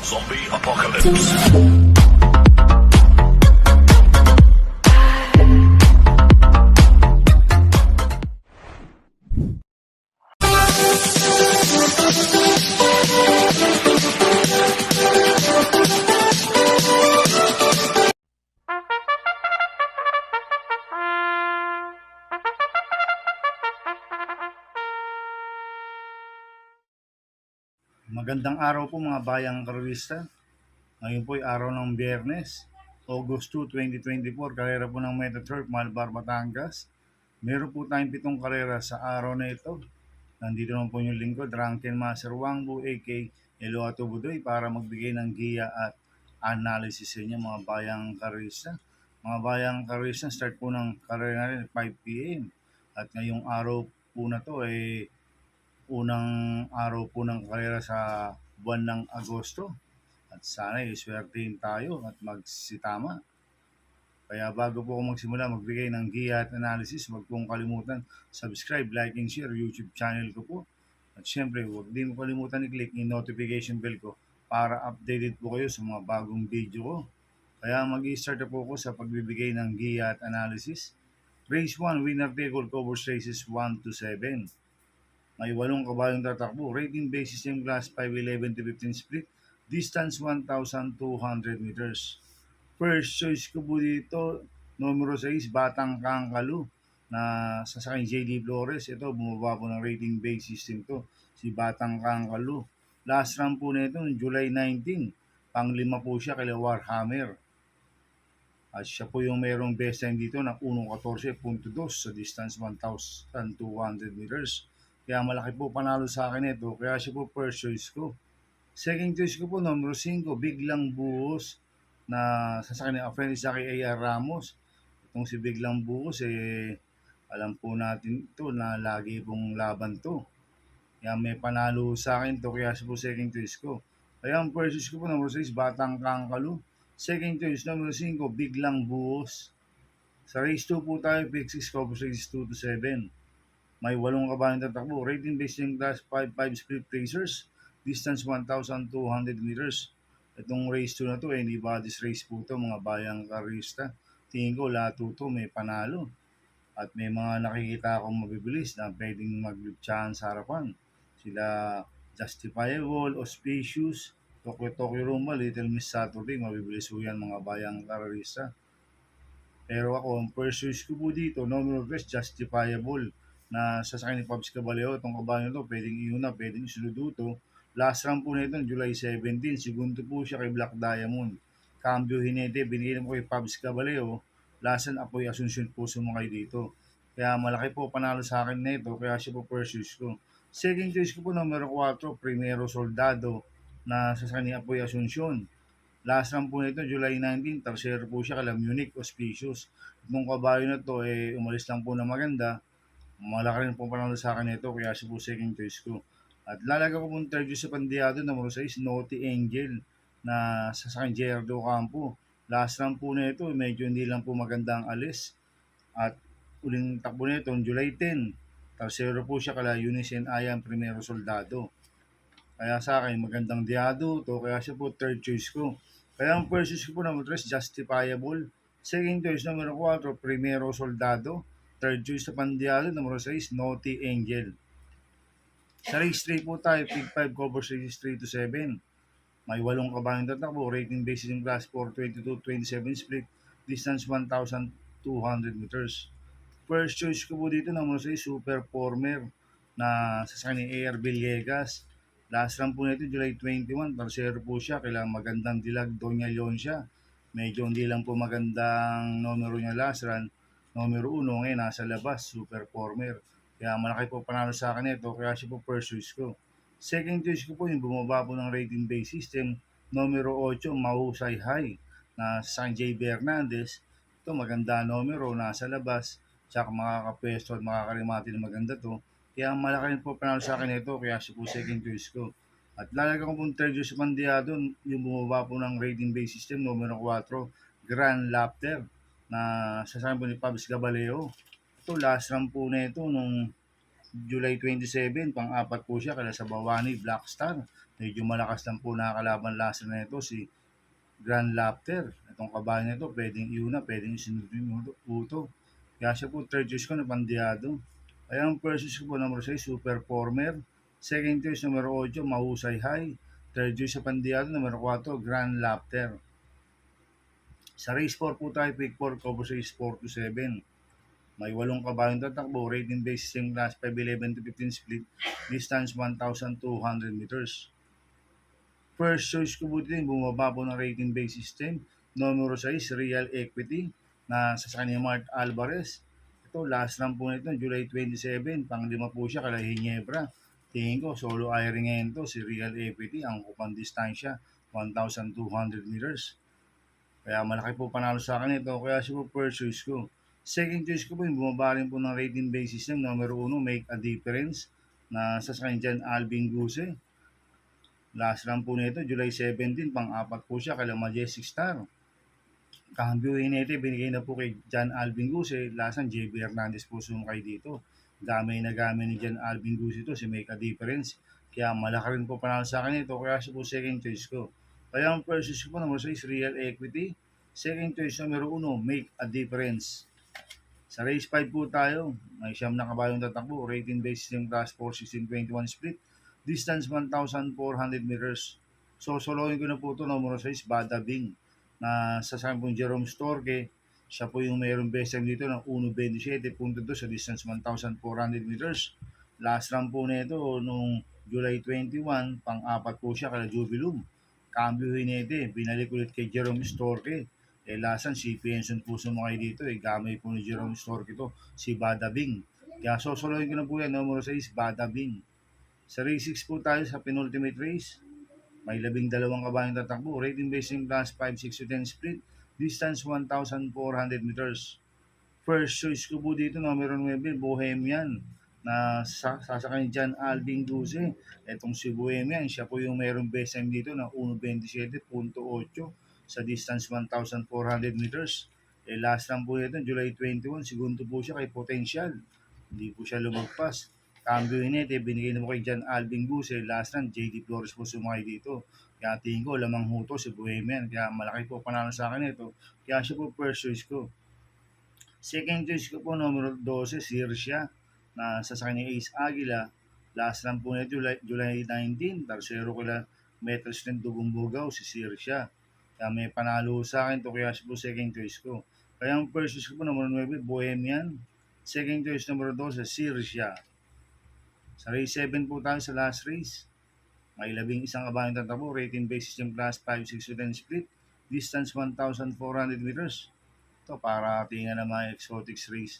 Zombie Apocalypse. Magandang araw po mga bayang karwista. Ngayon po ay araw ng Biyernes, August 2, 2024, karera po ng Metaturf, Malbar, Batangas. Meron po tayong 7 karera sa araw na ito. Nandito naman po yung lingkod, Drunken Master Wangbu, a.k. Eloato Budoy, para magbigay ng giya at analysis sa inyo mga bayang karwista. Mga bayang karwista, start po ng karera natin 5 p.m. At ngayong araw po na to ay unang araw po ng karera sa buwan ng Agosto at sana iswertein tayo at magsitama. Kaya bago po ako magsimula magbigay ng giya at analysis, huwag pong kalimutan subscribe, like, and share YouTube channel ko po. At syempre, huwag din mo kalimutan i-click yung notification bell ko para updated po kayo sa mga bagong video ko. Kaya mag-i-start na po ako sa pagbibigay ng giya at analysis. Race 1, winner take all, covers races 1 to 7. May 8 kabayong tatakbo. Rating basis yung class 5'11 to 15 split. Distance 1,200 meters. First choice ko po dito, numero 6, Batang Kangkalu na sasakay JD Flores. Ito, bumaba po ng rating base system to. Si Batang Kangkalu. Last run po nito, July 19. Pang-5 po siya kay Warhammer. At siya po yung merong best time dito na 1.14.2 sa distance 1,200 meters. Kaya malaki po panalo sa akin ito. Kaya siya po first choice ko. Second choice ko po, numero 5, Biglang Buhos na sasakay ni apprentice sa kay A.R. Ramos. Itong si Biglang Buhos, alam po natin ito na lagi pong laban to. Kaya may panalo sa akin to, kaya siya po second choice ko. Kaya ang first choice ko po, numero 6, Batang Kangkalu. Second choice, numero 5, Biglang Buhos. Sa race 2 po tayo, pick 6, cover races 2 to 7. May 8 kabayang tatakbo. Rating based yung class 5 split racers. Distance 1,200 meters. Itong race 2 na to, hindi bodies race po to mga bayang karista. Tingin ko lahat to may panalo. At may mga nakikita akong mabibilis na pwedeng mag-chance sa harapan. Sila Justifiable, Auspicious, Tokyo Rumba, Little Miss Saturday, mabibilis po yan mga bayang karista. Pero ako, ang first choice ko po dito, numero 3, Justifiable na sasakay ni Pabs Caballero. Itong kabayan na to, pwedeng iuna, pwedeng isuluduto. Last run po nito, July 17, segundo po siya kay Black Diamond. Cambio Hinete, binigyan mo kay Pabs Caballero. Last run, Apoy Asuncion po sumakay dito. Kaya malaki po panalo sa akin nito, kaya siya po first choice ko. Second choice ko po, numero 4, Primero Soldado na sasakay ni Apoy Asuncion. Last run po nito, July 19, tercero po siya kala Munich Auspicious. Itong kabayo na to, umalis lang po na maganda. Malaki rin po panalo sa akin ito, kaya siya po second choice ko. At lalaga ko pong third choice sa Pandiado, numero 6, Naughty Angel na sasakay Gerardo Campo. Last run po nito, medyo hindi lang po maganda ang alis. At uling takbo nito, July 10, tercero po siya kala Eunice and Ayan Primero Soldado. Kaya sa akin, magandang diado to, kaya siya po third choice ko. Kaya ang first choice ko po, number 3, Justifiable. Second choice, numero 4, Primero Soldado. Third choice sa Pandiado, numero 6, Naughty Angel. Sa race 3 po tayo, pick 5, covers races 3 to 7. May 8 kabayang tatakbo, rating basis in class 4, 22-27 split, distance 1,200 meters. First choice ko po dito, numero 6, Superformer na sasakay ni A.R. Villegas. Last run po nito, July 21, tercero po siya, kailangan magandang dilag, Doña Leoncia. Medyo hindi lang po magandang numero niya last run. Numero 1, ngayon nasa labas, Superformer. Kaya malaki po panalo sa akin ito, kaya siya po first choice ko. Second choice ko po yung bumaba po ng rating base system, numero 8, Mahusay High na San J. Bernandez. Ito maganda numero, nasa labas, tsaka makakapwesto at makakarimati na maganda to. Kaya malaki rin po panalo sa akin ito, kaya siya po second choice ko. At lalagyan ko pong third choice sa Pandiado, yung bumaba po ng rating base system, numero 4, Grand Laughter na sasama po ni Pabs Caballero. Ito last run po nito nung July 27, pang-apat po siya kala sa Bawani Black Star. Medyo malakas lang po nakakalaban lasa na ito si Grand Lapter. Itong kabayan na ito, pwedeng iuna, pwedeng isunod yung uto. Kaya siya po third choice ko na Pandiado. Kaya ang first choice ko po number 6, Super Former. Second choice numero 8, Mahusay High. Third choice sa Pandiado, numero 4, Grand Lapter. Sa race 4 po tayo, pick 4, cover race 4 to 7. May 8 kabayong tatakbo, rating basis yung class 511 to 15 split, distance 1,200 meters. First choice ko po din, bumaba po ng rating based system. Numero 6, Real Equity, na sa kanya Mart Alvarez. Ito, last run po nito, July 27, pang-5 po siya, kala Ginebra. Tingin ko, solo airing ngayon to, si Real Equity, ang kupang distansya, 1,200 meters. Kaya malaki po panalo sa akin ito, kaya siya po first choice ko. Second choice ko po, yung bumaba rin po ng rating basis ng numero 1, Make a Difference, na sa kanya dyan, Alvin Guse. Last run po nito, July 17, pang-apat po siya, kala Majestic Star. Kahambyuhin nito, binigay na po kay John Alvin Guse, lasang JB Hernandez po sumakay dito. Gamay na gamay ni John Alvin Guse ito, si Make a Difference. Kaya malaki rin po panalo sa akin ito, kaya siya po second choice ko. Kaya ang first choice ko po number 6, Real Equity. Second choice numero 1, Make a Difference. Sa race 5 po tayo, may siyam na kabayong tatakbo, rating based yung class 4, 16-21 split, distance 1,400 meters. So, soloin ko na po ito, numero 6, Bada Bing, na sa sabi pong Jerome Storke, siya po yung mayroong best time dito ng 1.27.2 sa distance 1,400 meters. Last run po nito nung July 21, pang-apat po siya kala Jubilum. Cambio Hinete, binalik ulit kay Jerome Storke. Lasan si Penson po sumakay dito, gamay po ni Jerome Storke ito, si Bada Bing. Kaya sosoloyin ko na po yan, numero 6, Bada Bing. Sa race 6 po tayo sa penultimate race. May 12 kabayong tatakbo, rating based in class 5, 6 to 10 split, distance 1,400 meters. First choice ko po dito, numero 9, Bohemian, na sasakay dyan Alvin Guse. Etong si Bohemian, siya po yung mayroong best time dito na 1.27.8 sa distance 1,400 meters. Last run po nito, July 21, segundo po siya kay Potential. Hindi po siya lumagpas. Cambio Hinete, binigay na po kay John Alvin Guse. Last run, JD Flores po sumakay dito. Kaya tingin ko, lamang huto si Bohemian. Kaya malaki po panalo sa akin ito. Kaya siya po first choice ko. Second choice ko po, numero 12, Sirsia, na sa kanya Ace Aguila. Last run po nito, July 19, tarsero ko lang meters ng Dugong Bugaw, si Sirsia. Kaya may panalo sa akin to, kaya siya po second choice ko. Kaya ang first choice ko po, numero 9, Bohemian. Second choice, numero 12, Sirsia. Sa race 7 po tayo sa last race. May 11 kabayong tatakbo, rating basis yung class 5, 6 to 10 split, distance 1,400 meters. Ito para tingnan na mga exotics race.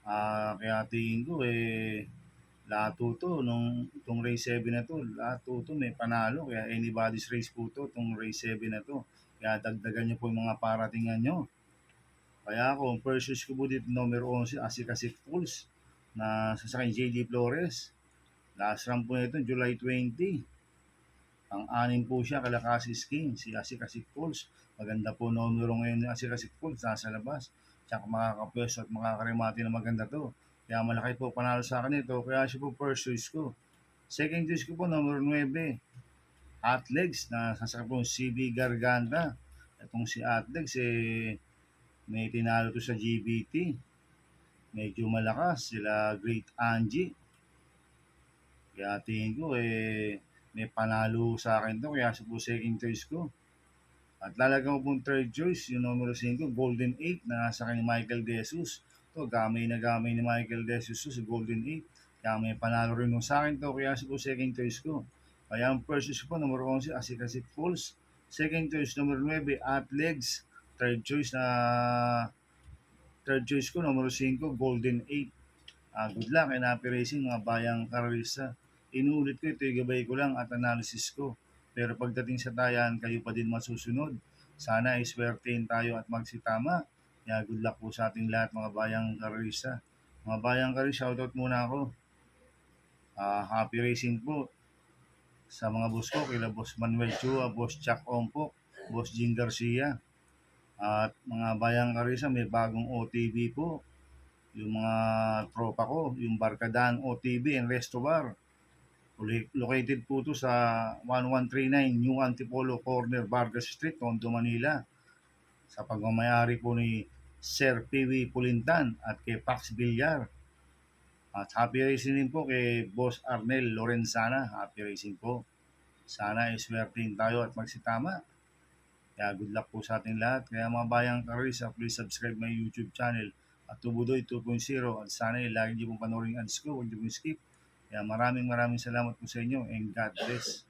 Kaya tingin ko lahat to nung itong race 7 na to, lahat to may panalo. Kaya anybody's race po to, itong race 7 na to. Kaya dagdagan nyo po yung mga paratingan nyo. Kaya ako, first choice ko po dito, numero 11, Asikasik Fools, na sasakay JD Flores. Last run po nito, July 20. Ang-anim po siya, Kalakasis King, si Asikasik Fools. Maganda po numero ngayon ni Asikasik Fools, nasa labas. Tsaka makakapwesto at makakarimati na maganda to. Kaya malaki po panalo sa akin ito, kaya siya po first choice ko. Second choice ko po, numero 9, Atlegs, na sasakay po CB Garganta. Itong si Atlegs, may tinalo to sa GBT. Medyo malakas, sila Great Angie. Kaya tingin ko, may panalo sa akin to, kaya siya po second choice ko. At lalagyan ko pong third choice, yung numero 5, Golden 8, na nasa kanya Michael De Jesus. Ito, gamay na gamay ni Michael De Jesus sa Golden 8. Kaya may panalo rin mo sa akin to, kaya siya po second choice ko. Kaya ang first choice ko, numero 11, Asikasik Falls. Second choice, numero 9, Atlegs. Third choice ko, numero 5, Golden 8. Good luck and happy racing mga bayang karalista. Inuulit ko, ito gabay ko lang at analysis ko. Pero pagdating sa tayan, kayo pa din masusunod. Sana ay swertein tayo at magsitama. Kaya good luck po sa ating lahat mga bayang karalista. Mga bayang karalista, shoutout muna ako. Happy racing po sa mga boss ko, kila Boss Manuel Chua, Boss Chuck Ompok, Boss Jing Garcia. At mga bayang karalista, may bagong OTV po. yung mga tropa ko, yung Barkadang OTV and Resto Bar. Located po to sa 1139 New Antipolo Corner, Vargas Street, Tondo, Manila. Sa pagmamayari po ni Sir Piwi Pulintan at kay Pax Villar. At happy racing din po kay Boss Arnel Lorenzana. Happy racing po. Sana iswertein tayo at magsitama. Kaya good luck po sa ating lahat. Kaya mga bayang karisa, please subscribe my YouTube channel at Tubudoy 2.0. At sana lagi niyo pong panoorin ang ads ko. Huwag niyo pong skip. Kaya maraming salamat po sa inyo and God bless.